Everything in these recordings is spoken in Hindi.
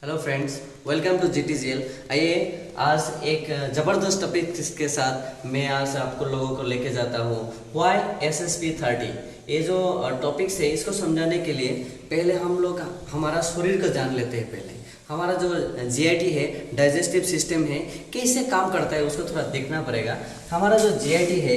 Hello friends, welcome to GTGL। आइए आज एक ज़बरदस्त टॉपिक के साथ मैं आज आपको लोगों को लेके जाता हूँ वाई SSP30। ये जो टॉपिक्स है इसको समझाने के लिए पहले हम लोग हमारा शरीर को जान लेते हैं। पहले हमारा जो GIT है, डाइजेस्टिव सिस्टम है, कैसे काम करता है उसको थोड़ा देखना पड़ेगा। हमारा जो GIT है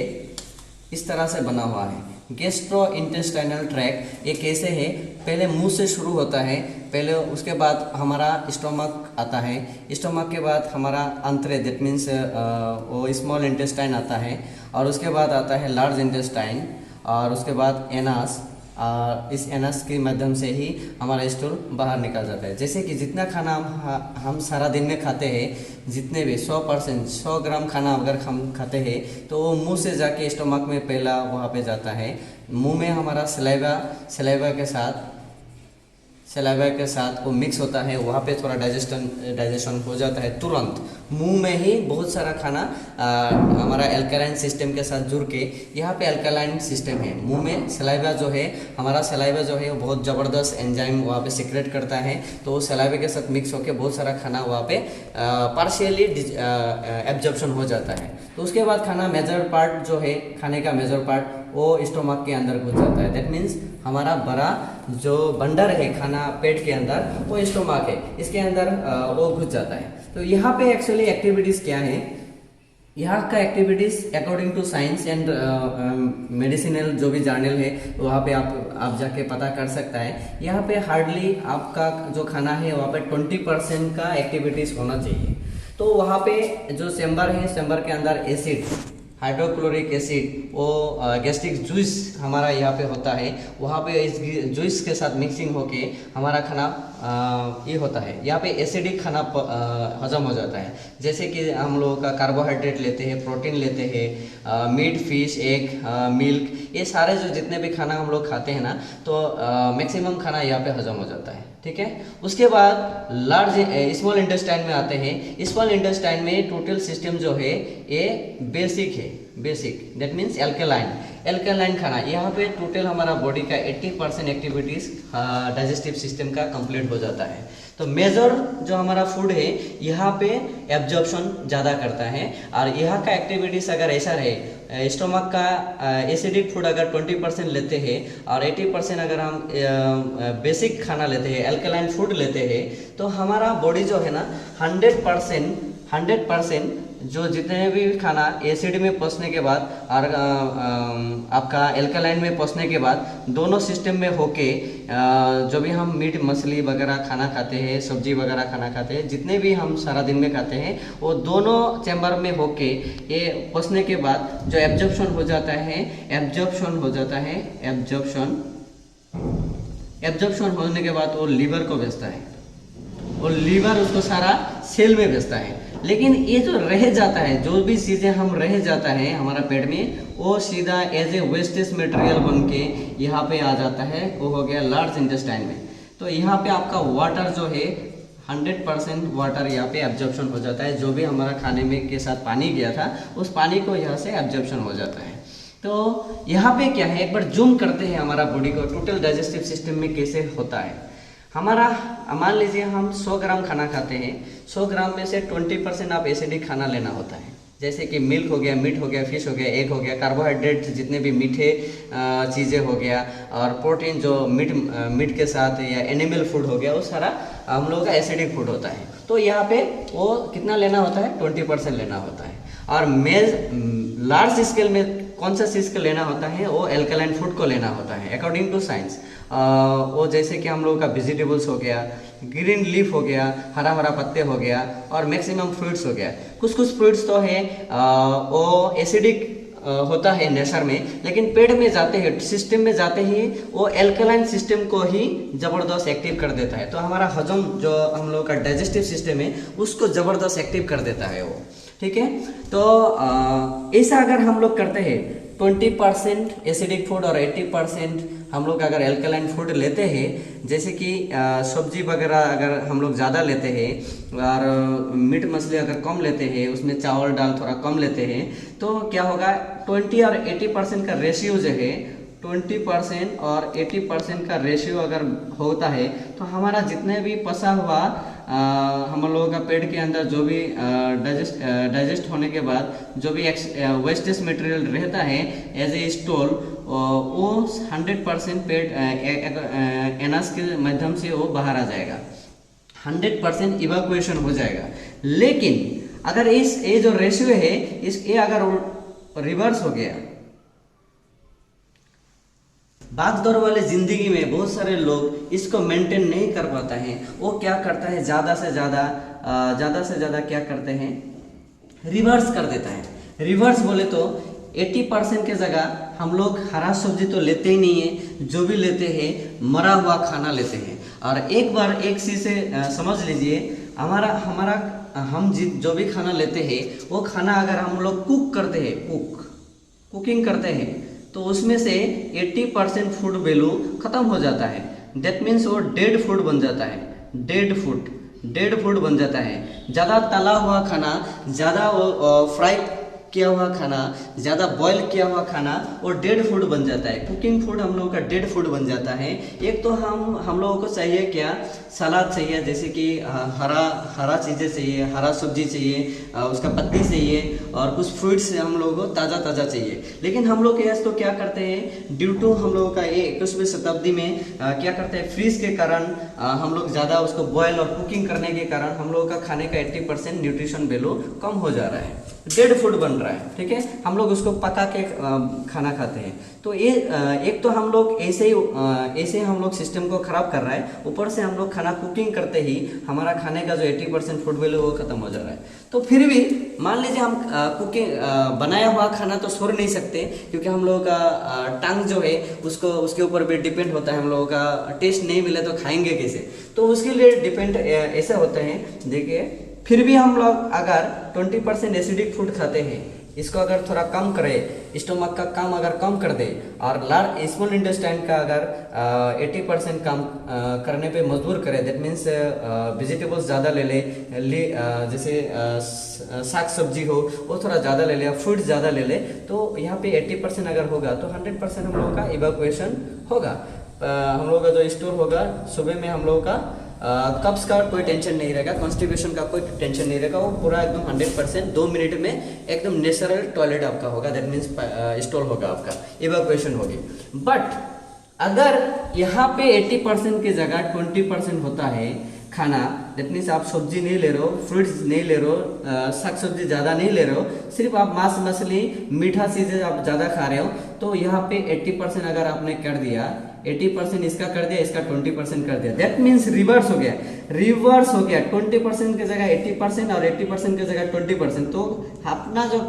इस तरह से बना हुआ है, गैस्ट्रो इंटेस्टाइनल ट्रैक्ट। ये कैसे है, पहले मुंह से शुरू होता है, पहले उसके बाद हमारा स्टोमक आता है, स्टोमक के बाद हमारा अंतरे दैट मीन्स वो स्मॉल इंटेस्टाइन आता है, और उसके बाद आता है लार्ज इंटेस्टाइन, और उसके बाद एनास। इस एनस के माध्यम से ही हमारा स्टूल बाहर निकल जाता है। जैसे कि जितना खाना हम सारा दिन में खाते हैं, जितने भी 100% 100 ग्राम खाना अगर हम खाते हैं तो वो मुंह से जाके स्टोमक में पहला वहाँ पे जाता है। मुंह में हमारा सलाइवा के साथ वो मिक्स होता है, वहाँ पे थोड़ा डाइजेशन हो जाता है तुरंत। मुंह में ही बहुत सारा खाना हमारा एल्कलाइन सिस्टम के साथ जुड़ के, यहाँ पे एल्कलाइन सिस्टम है। मुंह में सलाइवा जो है, हमारा सलाइवा जो है वो बहुत ज़बरदस्त एंजाइम वहाँ पे सिक्रेट करता है, तो वो सलाइवा के साथ मिक्स होकर बहुत सारा खाना वहाँ पे पार्शियली एब्जॉर्प्शन हो जाता है। तो उसके बाद खाना मेजर पार्ट जो है, खाने का मेजर पार्ट वो स्टोमक के अंदर घुस जाता है। दैट मीन्स हमारा बड़ा जो बंडर है खाना पेट के अंदर, वो स्टोमक है, इसके अंदर वो घुस जाता है। तो यहाँ पे एक्चुअली एक्टिविटीज़ क्या है, यहाँ का activities according to science and medicinal जो भी जर्नल है वहाँ पे आप जाके पता कर सकता है। यहाँ पे हार्डली आपका जो खाना है वहाँ पे 20% का एक्टिविटीज़ होना चाहिए। तो वहाँ पे जो चैम्बर है, चैम्बर के अंदर एसिड, हाइड्रोक्लोरिक एसिड, वो गैस्ट्रिक जूस हमारा यहाँ पे होता है, वहाँ पे इस जूस के साथ मिक्सिंग होके हमारा खाना ये होता है। यहाँ पे एसिडिक खाना हजम हो जाता है। जैसे कि हम लोगों का कार्बोहाइड्रेट लेते हैं, प्रोटीन लेते हैं, मीट, फिश, एग, मिल्क, ये सारे जो जितने भी खाना हम लोग खाते हैं ना, तो मैक्सिमम खाना यहाँ पे हजम हो जाता है। ठीक है। उसके बाद स्मॉल इंटेस्टाइन में आते हैं। स्मॉल इंटेस्टाइन में टोटल सिस्टम जो है ये बेसिक है, दैट मीन्स एल्कलाइन खाना। यहाँ पे टोटल हमारा बॉडी का 80% एक्टिविटीज डाइजेस्टिव सिस्टम का कंप्लीट हो जाता है। तो मेजर जो हमारा फूड है यहाँ पे एब्जॉर्प्शन ज़्यादा करता है, और यहाँ का एक्टिविटीज़ अगर ऐसा रहे, स्टोमक का एसिडिक फूड अगर 20% लेते हैं और 80% अगर हम बेसिक खाना लेते हैं, एल्कलाइन फूड लेते हैं, तो हमारा बॉडी जो है ना 100% जो जितने भी खाना एसिड में पचने के बाद और आपका एल्कलाइन में पचने के बाद दोनों सिस्टम में होके जो भी हम मीट मछली वगैरह खाना खाते हैं, सब्जी वगैरह खाना खाते हैं, जितने भी हम सारा दिन में खाते हैं, वो दोनों चैम्बर में होके ये पचने के बाद जो एब्जॉर्प्शन हो जाता है, एब्जॉर्प्शन होने के बाद वो लीवर को भेजता है, और लीवर उसको सारा सेल में भेजता है। लेकिन ये जो रह जाता है, जो भी चीज़ें हम रह जाता है हमारा पेट में, वो सीधा एज ए वेस्टेज मटेरियल बन के यहाँ पे आ जाता है, वो हो गया लार्ज इंटेस्टाइन में। तो यहाँ पे आपका वाटर जो है 100% वाटर यहाँ पे एब्जॉर्प्शन हो जाता है। जो भी हमारा खाने में के साथ पानी गया था, उस पानी को यहाँ से एब्जॉर्प्शन हो जाता है। तो यहाँ पे क्या है, एक बार जूम करते हैं हमारा बॉडी को टोटल डाइजेस्टिव सिस्टम में कैसे होता है। हमारा मान लीजिए हम 100 ग्राम खाना खाते हैं, 100 ग्राम में से 20% आप एसिडिक खाना लेना होता है। जैसे कि मिल्क हो गया, मीट हो गया, फिश हो गया, एग हो गया, कार्बोहाइड्रेट जितने भी मीठे चीज़ें हो गया, और प्रोटीन जो मीट के साथ या एनिमल फूड हो गया, वो सारा हम लोगों का एसिडिक फूड होता है। तो यहाँ पे वो कितना लेना होता है, 20% लेना होता है। और लार्ज स्केल में कौन सा चीज़ को लेना होता है, वो एल्कलाइन फूड को लेना होता है अकॉर्डिंग टू साइंस। वो जैसे कि हम लोगों का वेजिटेबल्स हो गया, ग्रीन लीफ हो गया, हरा हरा पत्ते हो गया, और मैक्सिमम फ्रूट्स हो गया। कुछ फ्रूट्स तो है वो एसिडिक होता है नेचर में, लेकिन पेट में जाते हैं, सिस्टम में जाते ही वो एल्कलाइन सिस्टम को ही ज़बरदस्त एक्टिव कर देता है। तो हमारा हजम जो हम लोग का डाइजेस्टिव सिस्टम है उसको ज़बरदस्त एक्टिव कर देता है वो। ठीक है। तो ऐसा अगर हम लोग करते हैं, 20% एसिडिक फूड और 80% हम लोग अगर एल्कलाइन फूड लेते हैं, जैसे कि सब्जी वगैरह अगर हम लोग ज़्यादा लेते हैं, और मीट मछली अगर कम लेते हैं, उसमें चावल दाल थोड़ा कम लेते हैं, तो क्या होगा, 20 और 80% का रेशियो जो है, 20% और 80% का रेशियो अगर होता है, तो हमारा जितने भी पसा हुआ हम लोगों का पेट के अंदर जो भी डाइजेस्ट होने के बाद जो भी वेस्टेज मटेरियल रहता है एज ए स्टोल, वो 100% पेट एनस के माध्यम से वो बाहर आ जाएगा, 100% इवैक्यूएशन हो जाएगा। लेकिन अगर ये जो रेशियो है ये अगर रिवर्स हो गया, भाग दौड़ वाले जिंदगी में बहुत सारे लोग इसको मेंटेन नहीं कर पाता है। वो क्या करता है, ज़्यादा से ज़्यादा क्या करते हैं, रिवर्स कर देता है। रिवर्स बोले तो 80% के जगह हम लोग हरा सब्जी तो लेते ही नहीं है, जो भी लेते हैं मरा हुआ खाना लेते हैं। और एक बार एक चीज़ से समझ लीजिए, हम जो भी खाना लेते हैं वो खाना अगर हम लोग कुक करते हैं, कुकिंग करते हैं, तो उसमें से 80% फूड वैल्यू खत्म हो जाता है। दैट मीन्स वो डेड फूड बन जाता है, डेड फूड बन जाता है। ज़्यादा तला हुआ खाना, ज़्यादा फ्राई किया हुआ खाना, ज़्यादा बॉईल किया हुआ खाना वो डेड फूड बन जाता है। कुकिंग फूड हम लोगों का डेड फूड बन जाता है। एक तो हम लोगों को चाहिए क्या, सलाद चाहिए, जैसे कि हरा चीज़ें चाहिए, हरा सब्जी चाहिए, उसका पत्ती चाहिए, और कुछ फ्रूट्स हम लोगों को ताज़ा चाहिए। लेकिन हम लोग तो क्या करते हैं, ड्यू टू हम लोगों का ये 21वीं शताब्दी में क्या करते हैं, फ्रीज के कारण हम लोग ज़्यादा उसको बॉयल और कुकिंग करने के कारण हम लोगों का खाने का 80% न्यूट्रिशन वैल्यू कम हो जा रहा है, डेड फूड बन रहा है। ठीक है, हम लोग उसको पका के खाना खाते हैं। तो ये एक तो हम लोग ऐसे ही हम लोग सिस्टम को खराब कर रहा है, ऊपर से हम लोग खाना कुकिंग करते ही हमारा खाने का जो 80% फूड वैल्यू वो खत्म हो जा रहा है। तो फिर भी मान लीजिए हम कुकिंग बनाया हुआ खाना तो छोड़ नहीं सकते, क्योंकि हम लोगों का टंग जो है उसके ऊपर भी डिपेंड होता है। हम लोगों का टेस्ट नहीं मिले तो खाएंगे कैसे, तो उसके लिए डिपेंड ऐसे होते हैं। देखिए, फिर भी हम लोग अगर 20% एसिडिक फूड खाते हैं, इसको अगर थोड़ा कम करें, स्टोमक का काम अगर कम कर दे, और स्मॉल इंटेस्टाइन का अगर 80% कम करने पे मजबूर करें, दैट मीन्स वेजिटेबल्स ज़्यादा ले ले, जैसे साग सब्जी हो वो थोड़ा ज़्यादा ले ले, फ्रूट ज़्यादा ले ले, तो यहाँ पे 80% अगर होगा तो 100% हम लोगों का इवैक्यूएशन होगा। हम लोगों का जो स्टोर होगा, सुबह में हम लोगों का कब्स का कोई टेंशन नहीं रहेगा, कॉन्स्टिपेशन का कोई टेंशन नहीं रहेगा। वो पूरा एकदम 100% 2 मिनट में एकदम नेचुरल टॉयलेट आपका होगा, दैट मीन्स स्टोर होगा, आपका इवैक्यूएशन होगी। बट अगर यहाँ पे 80% की जगह 20% होता है खाना, दैट मीन्स आप सब्जी नहीं ले रहे हो, फ्रूट्स नहीं ले रहे हो, साग सब्जी ज़्यादा नहीं ले रहे हो, सिर्फ आप मांस मछली मीठा चीज़ें आप ज़्यादा खा रहे हो, तो यहाँ पे 80% अगर आपने कर दिया, 80% इसका कर दिया, इसका 20% कर दिया, दैट मीन्स रिवर्स हो गया। 20% की जगह 80% और 80% की जगह 20%। तो अपना जो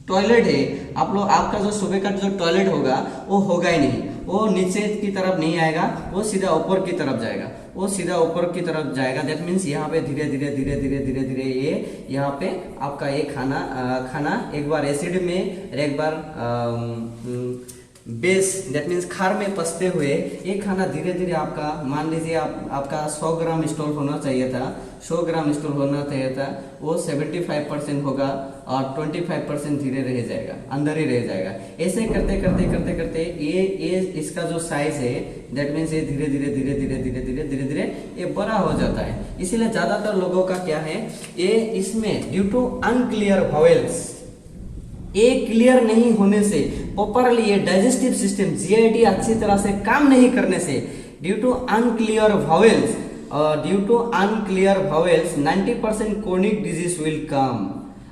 टॉयलेट है, आपका जो सुबह का जो टॉयलेट होगा वो होगा ही नहीं, वो नीचे की तरफ नहीं आएगा, वो सीधा ऊपर की तरफ जाएगा, दैट मीन्स यहाँ पे धीरे धीरे ये यहाँ पे आपका ये खाना एक बार एसिड में और एक बार बेस, दैट मीन्स खार में पसते हुए ये खाना धीरे धीरे आपका, मान लीजिए आपका 100 ग्राम स्टोर होना चाहिए था, 100 ग्राम स्टोर होना चाहिए था, वो 75% होगा और 25% धीरे रह जाएगा, अंदर ही रह जाएगा। ऐसे करते ये इसका जो साइज है, दैट मीन्स ये धीरे धीरे ये बड़ा हो जाता है। इसीलिए ज्यादातर लोगों का क्या है, ये इसमें ड्यू टू अनक्लियर वावेल्स, ये क्लियर नहीं होने से, प्रॉपरली ये डाइजेस्टिव सिस्टम जीआईटी अच्छी तरह से काम नहीं करने से, due to unclear bowels 90% chronic disease will come.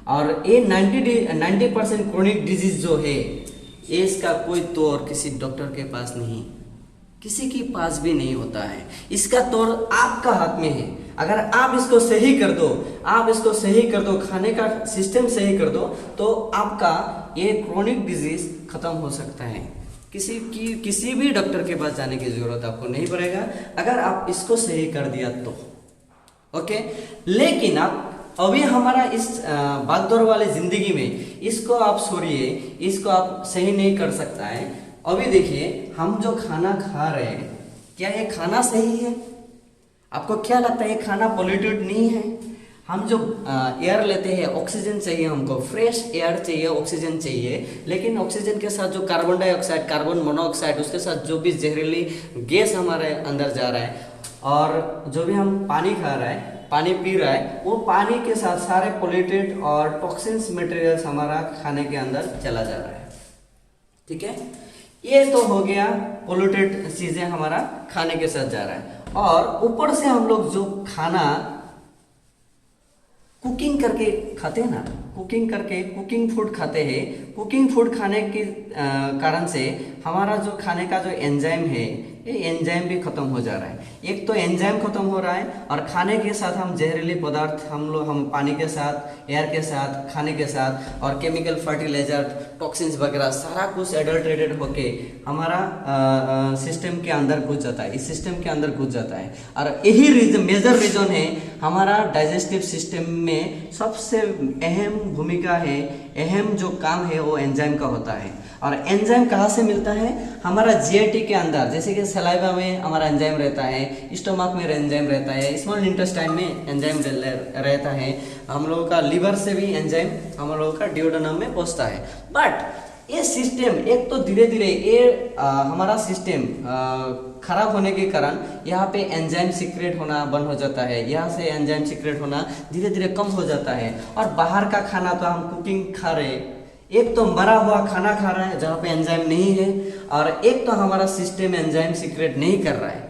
और ये 90% क्रोनिक डिजीज जो है, ये इसका कोई तौर किसी डॉक्टर के पास नहीं, किसी के पास भी नहीं होता है। इसका तौर आपका हाथ में है। अगर आप इसको सही कर दो, खाने का सिस्टम सही कर दो, तो आपका ये क्रोनिक डिजीज खत्म हो सकता है। किसी भी डॉक्टर के पास जाने की जरूरत आपको नहीं पड़ेगा, अगर आप इसको सही कर दिया तो। ओके, लेकिन अभी हमारा इस भागदौड़ वाले जिंदगी में इसको आप छोड़िए, इसको आप सही नहीं कर सकता है। अभी देखिए, हम जो खाना खा रहे हैं, क्या ये खाना सही है? आपको क्या लगता है ये खाना पॉल्यूटेड नहीं है? हम जो एयर लेते हैं, ऑक्सीजन चाहिए, हमको फ्रेश एयर चाहिए, ऑक्सीजन चाहिए, लेकिन ऑक्सीजन के साथ जो कार्बन डाइऑक्साइड, कार्बन मोनोऑक्साइड, उसके साथ जो भी जहरीली गैस हमारे अंदर जा रहा है, और जो भी हम पानी खा रहा है, पानी पी रहा है, वो पानी के साथ सारे पोल्यूटेड और टॉक्सिन्स मटेरियल्स हमारा खाने के अंदर चला जा रहा है। ठीक है, ये तो हो गया पोल्यूटेड चीजें हमारा खाने के साथ जा रहा है। और ऊपर से हम लोग जो खाना कुकिंग करके खाते हैं ना, कुकिंग फूड खाते हैं, कुकिंग फूड खाने के कारण से हमारा जो खाने का जो एंजाइम है, ये एंजाइम भी खत्म हो जा रहा है। एक तो एंजाइम खत्म हो रहा है और खाने के साथ हम जहरीले पदार्थ हम पानी के साथ, एयर के साथ, खाने के साथ और केमिकल फर्टिलाइजर, टॉक्सिन्स वगैरह सारा कुछ एडल्ट्रेटेड होके हमारा सिस्टम के अंदर घुस जाता है, इस सिस्टम के अंदर घुस जाता है। और यही मेजर रीजन है हमारा डाइजेस्टिव सिस्टम में सबसे अहम भूमिका है, अहम जो काम है वो एंजाइम का होता है। और एंजाइम कहाँ से मिलता है? हमारा जीआईटी के अंदर, जैसे कि सलाइवा में हमारा एंजाइम रहता है, स्टोमक में एंजाइम रहता है, स्मॉल इंटेस्टाइन में एंजाइम रहता है, हम लोगों का लिवर से भी एंजाइम हम लोगों का ड्यूोडेनम में पहुंचता है। बट ये सिस्टम एक तो धीरे धीरे ये हमारा सिस्टम खराब होने के कारण यहाँ पे एंजाइम सीक्रेट होना बंद हो जाता है, यहाँ से एंजाइम सीक्रेट होना धीरे धीरे कम हो जाता है। और बाहर का खाना तो हम कुकिंग खा रहे, एक तो मरा हुआ खाना खा रहा है जहाँ पे एंजाइम नहीं है, और एक तो हमारा सिस्टम एंजाइम सीक्रेट नहीं कर रहा है।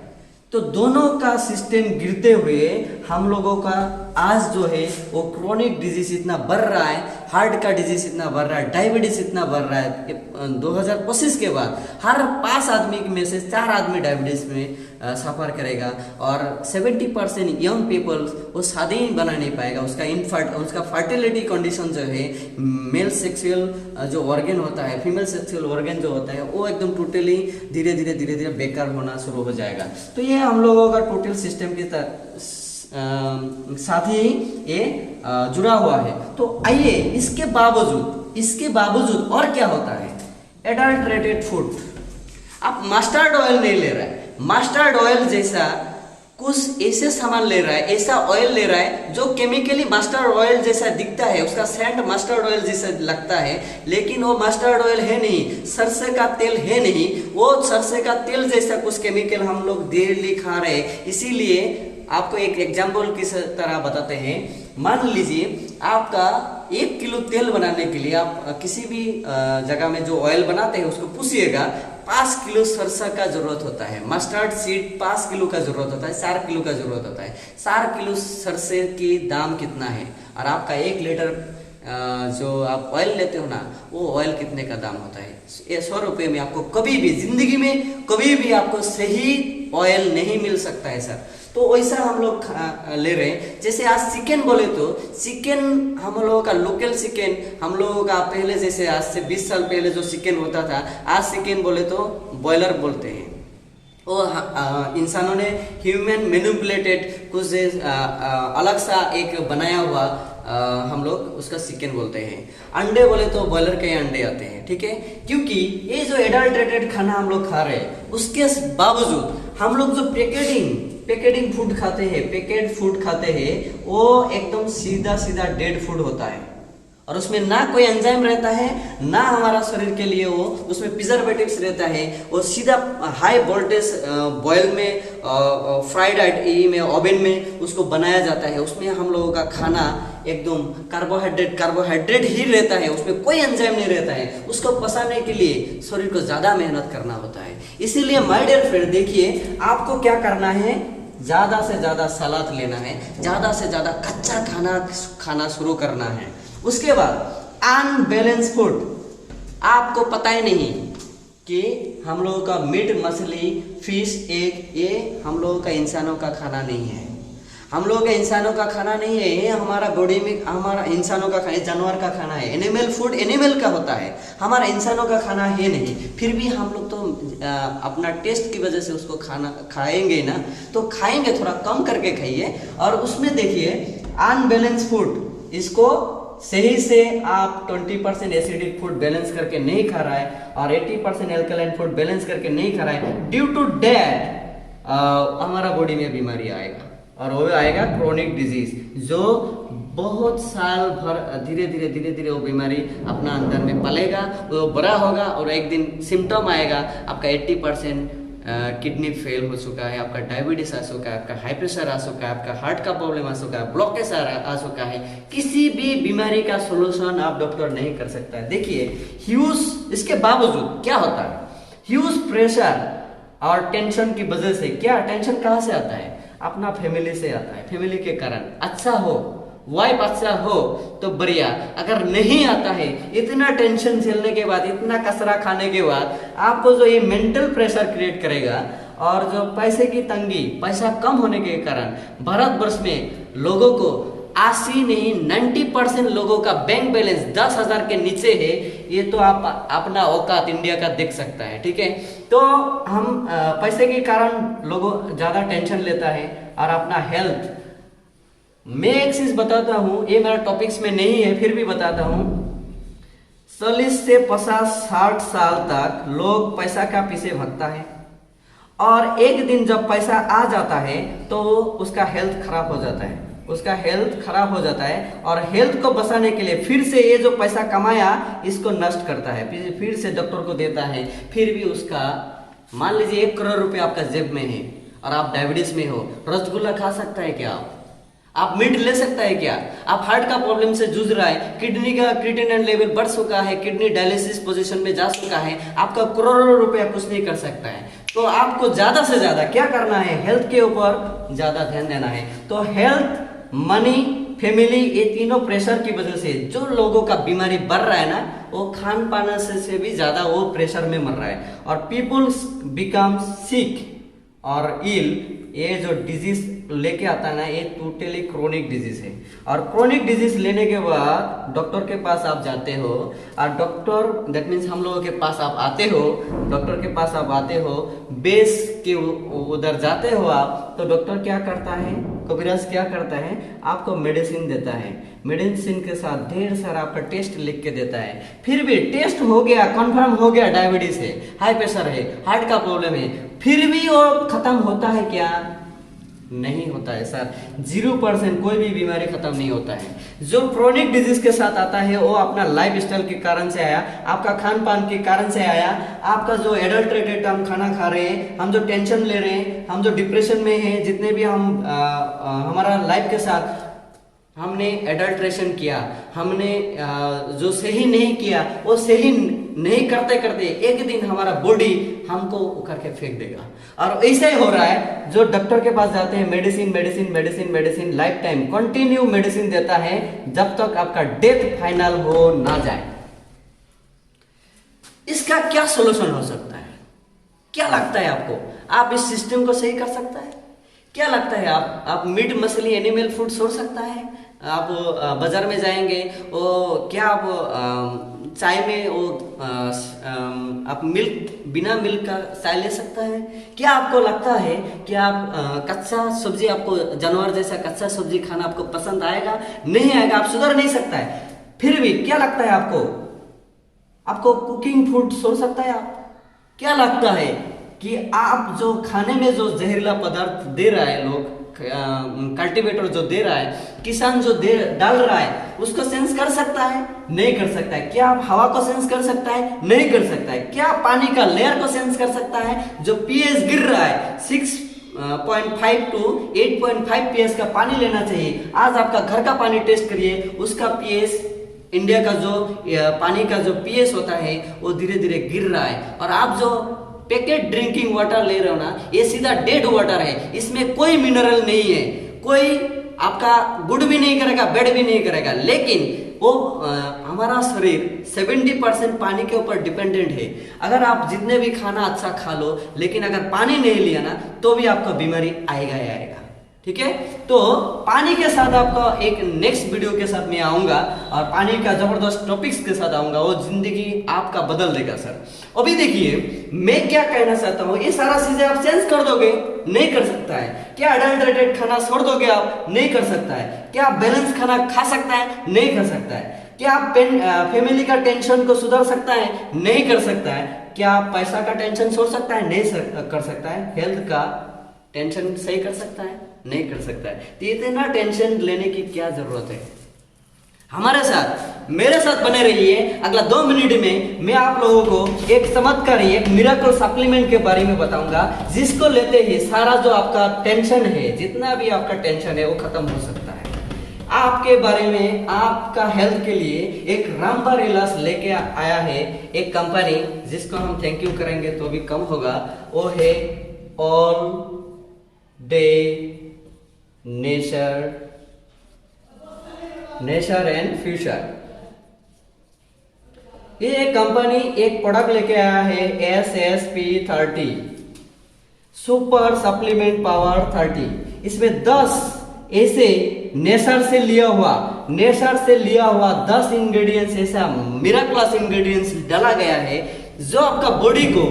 तो दोनों का सिस्टम गिरते हुए हम लोगों का आज जो है वो क्रोनिक डिजीज इतना बढ़ रहा है, हार्ट का डिजीज इतना बढ़ रहा है, डायबिटीज इतना बढ़ रहा है। 2025 के बाद हर 5 आदमी में से 4 आदमी डायबिटीज में सफर करेगा। और 70% यंग पीपल्स वो शादी ही बना नहीं पाएगा, उसका फर्टिलिटी कंडीशन जो है, मेल सेक्सुअल जो ऑर्गन होता है, फीमेल सेक्सुअल ऑर्गन जो होता है, वो एकदम टोटली धीरे धीरे बेकार होना शुरू हो जाएगा। तो ये हम लोगों का टोटल सिस्टम के साथ ही ये जुड़ा हुआ है। तो आइए इसके बावजूद और क्या होता है? Adulterated food. आप मस्टर्ड ऑयल नहीं ले रहा है, मस्टर्ड ऑयल जैसा कुछ ऐसे सामान ले रहा है, ऐसा ऑयल ले रहा है जो केमिकली मस्टर्ड ऑयल जैसा दिखता है, उसका सेंट मस्टर्ड ऑयल जैसा लगता है, लेकिन वो मस्टर्ड ऑयल है नहीं, सरसों का तेल है नहीं, वो सरसों का तेल जैसा कुछ केमिकल हम लोग डेली खा रहे हैं। इसीलिए आपको एक एग्जाम्पल किस तरह बताते हैं। मान लीजिए आपका 1 किलो तेल बनाने के लिए आप किसी भी जगह में जो ऑयल बनाते हैं उसको पूछिएगा, 5 किलो सरसों का जरूरत होता है, मस्टर्ड सीड 5 किलो का जरूरत होता है, 4 किलो का जरूरत होता है। 4 किलो सरसों की दाम कितना है? और आपका 1 लीटर जो आप ऑयल लेते हो ना, वो ऑयल कितने का दाम होता है? 100 रुपये में आपको कभी भी जिंदगी में कभी भी आपको सही ऑयल नहीं मिल सकता है सर। तो वैसा हम लोग ले रहे हैं। जैसे आज चिकन बोले तो चिकन हम लोगों का लोकल चिकन, हम लोगों का पहले जैसे आज से 20 साल पहले जो चिकन होता था, आज चिकन बोले तो बॉयलर बोलते हैं। वो इंसानों ने ह्यूमन मैनिपुलेटेड कुछ अलग सा एक बनाया हुआ हम लोग उसका चिकन बोलते हैं। अंडे बोले तो बॉयलर के अंडे आते हैं, ठीक है। क्योंकि ये जो एडल्ट्रेटेड खाना हम लोग खा रहे हैं, उसके बावजूद हम लोग जो पैकेटिंग फूड खाते हैं, पैकेट फूड खाते हैं, वो एकदम सीधा डेड फूड होता है और उसमें ना कोई एंजाइम रहता है, ना हमारा शरीर के लिए वो उसमें प्रिजर्वेटिव्स रहता है। वो सीधा हाई वोल्टेज बॉयल में फ्राइड में ओवन में उसको बनाया जाता है। उसमें हम लोगों का खाना एकदम कार्बोहाइड्रेट ही रहता है, उसमें कोई एंजाइम नहीं रहता है। उसको पचाने के लिए शरीर को ज्यादा मेहनत करना होता है। इसीलिए माय डियर फ्रेंड, देखिए आपको क्या करना है, ज्यादा से ज्यादा सलाद लेना है, ज्यादा से ज्यादा कच्चा खाना शुरू करना है। उसके बाद अनबैलेंस फूड, आपको पता ही नहीं कि हम लोगों का मीट, मछली, फिश, एग, ये हम लोगों का इंसानों का खाना नहीं है। हम लोगों का इंसानों का खाना नहीं है, ये हमारा बॉडी में हमारा इंसानों का खाना, जानवर का खाना है। एनिमल फूड एनिमल का होता है, हमारा इंसानों का खाना है नहीं। फिर भी हम लोग तो अपना टेस्ट की वजह से उसको खाना खाएंगे ना, तो खाएंगे, थोड़ा कम करके खाइए। और उसमें देखिए अनबैलेंस फूड, इसको सही से आप 20% एसिडिक फूड बैलेंस करके नहीं खा रहा है और 80% एल्कलाइन फूड बैलेंस करके नहीं खा रहा है। ड्यू टू दैट हमारा बॉडी में बीमारी आएगा और वो आएगा क्रोनिक डिजीज, जो बहुत साल भर धीरे धीरे वो बीमारी अपना अंदर में पलेगा, वो बड़ा होगा और एक दिन सिम्टम आएगा, आपका 80% किडनी फेल हो चुका है, आपका डायबिटीज आ चुका है, आपका हाई प्रेशर आ चुका है, आपका हार्ट का प्रॉब्लम आ चुका है, ब्लॉकेज आ चुका है, किसी भी बीमारी का सोल्यूशन आप डॉक्टर नहीं कर सकता है। देखिए ह्यूज, इसके बावजूद क्या होता है, ह्यूज प्रेशर और टेंशन की वजह से, क्या टेंशन कहाँ से आता है, अपना फैमिली से आता है। फैमिली के कारण अच्छा हो, वाइफ अच्छा हो तो बढ़िया, अगर नहीं आता है, इतना टेंशन झेलने के बाद, इतना कसरा खाने के बाद आपको जो ये मेंटल प्रेशर क्रिएट करेगा, और जो पैसे की तंगी, पैसा कम होने के कारण भारतवर्ष में लोगों को 80 नहीं 90% लोगों का बैंक बैलेंस 10,000 के नीचे है। ये तो आप अपना औकात इंडिया का देख सकता है, ठीक है। तो हम पैसे के कारण लोगों ज्यादा टेंशन लेता है, और अपना हेल्थ, मैं एक चीज बताता हूं, ये मेरा टॉपिक्स में नहीं है फिर भी बताता हूं, 40 से 50-60 साल तक लोग पैसा का पीछे भागता है, और एक दिन जब पैसा आ जाता है तो उसका हेल्थ खराब हो जाता है, उसका हेल्थ खराब हो जाता है, और हेल्थ को बचाने के लिए फिर से ये जो पैसा कमाया इसको नष्ट करता है, फिर से डॉक्टर को देता है, फिर भी उसका, मान लीजिए 1 करोड़ रुपए आपका जेब में है और आप डायबिटीज में हो, रसगुल्ला खा सकता है क्या आप मीट ले सकता है क्या, आप हार्ट का प्रॉब्लम से जूझ रहा है, किडनी का क्रिएटिनिन लेवल बढ़ चुका है, किडनी डायलिसिस पोजीशन में जा चुका है, आपका करोड़ों रुपया कुछ नहीं कर सकता है। तो आपको ज्यादा से ज्यादा क्या करना है, हेल्थ के ऊपर ज्यादा ध्यान देना है। तो हेल्थ, मनी, फैमिली, ये तीनों प्रेशर की वजह से जो लोगों का बीमारी बढ़ रहा है ना, वो खान पान से भी ज्यादा वो प्रेशर में मर रहा है, और पीपुल्स बिकम सिक और इल। ये जो डिजीज लेके आता है ना, ये टोटली क्रोनिक डिजीज है, और क्रोनिक डिजीज लेने के बाद डॉक्टर के पास आप जाते हो, और डॉक्टर, दैट मीन्स हम लोगों के पास आप आते हो, डॉक्टर के पास आप आते हो, बेस के उधर जाते हो आप, तो डॉक्टर क्या करता है, कबीराज क्या करता है, आपको मेडिसिन देता है, मेडिसिन के साथ ढेर सारा आपका टेस्ट लिख के देता है, फिर भी टेस्ट हो गया, कंफर्म हो गया डायबिटीज है, हाई प्रेशर है, हार्ट का प्रॉब्लम है, फिर भी वो खत्म होता है क्या, नहीं होता है सर। 0% कोई भी बीमारी खत्म नहीं होता है। जो क्रोनिक डिजीज के साथ आता है वो अपना लाइफ स्टाइल के कारण से आया, आपका खान पान के कारण से आया, आपका जो एडल्ट्रेटेड हम खाना खा रहे हैं, हम जो टेंशन ले रहे हैं, हम जो डिप्रेशन में हैं, जितने भी हम हमारा लाइफ के साथ हमने एडल्ट्रेशन किया, हमने जो सही नहीं किया, वो सही नहीं करते करते एक दिन हमारा बॉडी हमको करके फेंक देगा। और ऐसा ही हो रहा है, जो डॉक्टर के पास जाते हैं, medicine medicine medicine medicine, life time continue medicine देता है जब तक आपका डेथ फाइनल हो ना जाए। इसका क्या सॉल्यूशन हो सकता है, क्या लगता है आपको, आप इस सिस्टम को सही कर सकता है, क्या लगता है आप मीट मछली एनिमल फूड छोड़ सकता है, आप बाजार में जाएंगे, वो क्या आप चाय में वो आप मिल्क, बिना मिल्क का चाय ले सकता है, क्या आपको लगता है कि आप कच्चा सब्जी, आपको जानवर जैसा कच्चा सब्जी खाना आपको पसंद आएगा, नहीं आएगा, आप सुधर नहीं सकता है, फिर भी क्या लगता है आपको कुकिंग फूड छोड़ सकता है आप, क्या लगता है कि आप जो खाने में जो जहरीला पदार्थ दे रहा है लोग, कल्टीवेटर जो दे रहा है, किसान जो डाल रहा है, उसको सेंस कर सकता है, नहीं कर सकता है। क्या आप हवा को सेंस कर सकता है, नहीं कर सकता है। क्या पानी का लेयर को सेंस कर सकता है, जो पीएच गिर रहा है 6.5 टू 8.5 पीएच का पानी लेना चाहिए, आज आपका घर का पानी टेस्ट करिए, उसका पीएच, इंडिया का जो पानी का जो पीएच होता है वो धीरे धीरे गिर रहा है, और आप जो पैकेट ड्रिंकिंग वाटर ले रहे हो ना, ये सीधा डेड वाटर है, इसमें कोई मिनरल नहीं है, कोई आपका गुड भी नहीं करेगा, बैड भी नहीं करेगा, लेकिन वो हमारा शरीर 70% पानी के ऊपर डिपेंडेंट है। अगर आप जितने भी खाना अच्छा खा लो, लेकिन अगर पानी नहीं लिया ना, तो भी आपको बीमारी आएगा ही आएगा, ठीक है। तो पानी के साथ आपका एक नेक्स्ट वीडियो के साथ मैं आऊंगा, और पानी का जबरदस्त टॉपिक्स के साथ आऊंगा, वो जिंदगी आपका बदल देगा सर। अभी देखिए मैं क्या कहना चाहता हूँ, ये सारा चीजें आप चेंज कर दोगे, नहीं कर सकता है। क्या अडल्ट्रेटेड खाना छोड़ दोगे आप, नहीं कर सकता है। क्या आप बैलेंस खाना खा सकता है, नहीं कर सकता है। क्या आप फैमिली का टेंशन को सुधार सकता है, नहीं कर सकता है। क्या आप पैसा का टेंशन छोड़ सकता है, नहीं कर सकता है। हेल्थ का टेंशन सही कर सकता है, नहीं कर सकता है। तो इतना टेंशन लेने की क्या जरूरत है। हमारे साथ मेरे साथ बने रहिए। अगला 2 मिनट में मैं आप लोगों को एक चमत्कारी, एक मिरेकल सप्लीमेंट के बारे में बताऊंगा, जिसको लेते ही सारा जो आपका टेंशन है, जितना भी आपका टेंशन है वो खत्म हो सकता है। आपके बारे में, आपका हेल्थ के लिए एक रामबाण इलाज लेके आया है एक कंपनी, जिसको हम थैंक यू करेंगे तो भी कम होगा। वो है all day nature and future. ये कंपनी एक प्रोडक्ट लेके आया है SSP30 सुपर सप्लीमेंट पावर 30। इसमें 10 ऐसे नेचर से लिया हुआ 10 इंग्रेडिएंट्स, ऐसा मिराक्युलस इंग्रेडिएंट्स डाला गया है जो आपका बॉडी को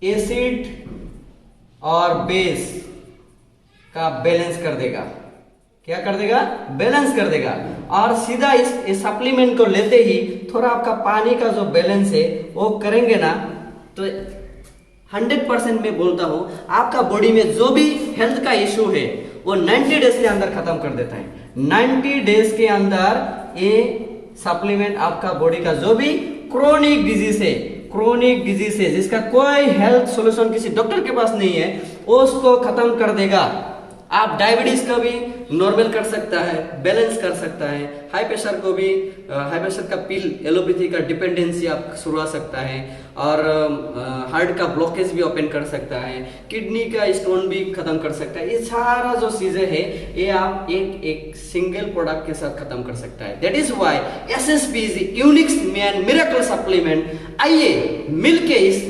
एसिड और बेस का बैलेंस कर देगा। क्या कर देगा? बैलेंस कर देगा। और सीधा इस सप्लीमेंट को लेते ही थोड़ा आपका पानी का जो बैलेंस है वो करेंगे ना, तो 100% मैं बोलता हूं आपका बॉडी में जो भी हेल्थ का इश्यू है वो 90 डेज के अंदर खत्म कर देता है। 90 डेज के अंदर ये सप्लीमेंट आपका बॉडी का जो भी क्रोनिक डिजीज है जिसका कोई हेल्थ सॉल्यूशन किसी डॉक्टर के पास नहीं है, उसको खत्म कर देगा। आप डायबिटीज का भी नॉर्मल कर सकता है, बैलेंस कर सकता है। हाई प्रेशर को भी, हाई प्रेशर का पिल, एलोपैथी का डिपेंडेंसी आप छुड़वा सकता है। और हार्ट का ब्लॉकेज भी ओपन कर सकता है, किडनी का स्टोन भी खत्म कर सकता है। ये सारा जो चीजें है ये आप एक सिंगल प्रोडक्ट के साथ खत्म कर सकता है। That is why SSP is unique man miracle supplement. आइए मिलके इस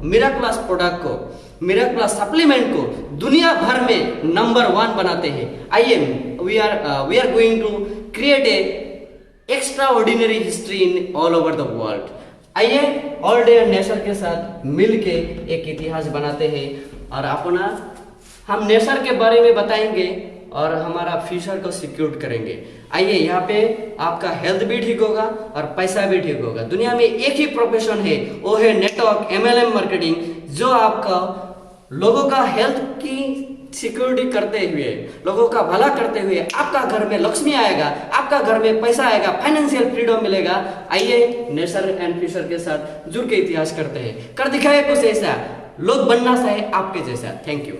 मिरेकलस प्रोडक्ट को, मिरेकलस सप्लीमेंट को दुनिया भर में नंबर 1 बनाते हैं। आइए, we are going to create a extraordinary history in all over the world. आइए ऑल डे नेचर के साथ मिलके एक इतिहास बनाते हैं और अपना हम नेचर के बारे में बताएंगे और हमारा फ्यूचर को सिक्योर करेंगे। आइए, यहाँ पे आपका हेल्थ भी ठीक होगा और पैसा भी ठीक होगा। दुनिया में एक ही प्रोफेशन है, वो है नेटवर्क MLM मार्केटिंग, जो आपका लोगों का हेल्थ की सिक्योरिटी करते हुए, लोगों का भला करते हुए आपका घर में लक्ष्मी आएगा, आपका घर में पैसा आएगा, फाइनेंशियल फ्रीडम मिलेगा। आइए नेचर एंड फ्यूचर के साथ जुड़ के इतिहास करते हैं, कर दिखाए कुछ ऐसा, लोग बनना चाहे आपके जैसा। Thank you.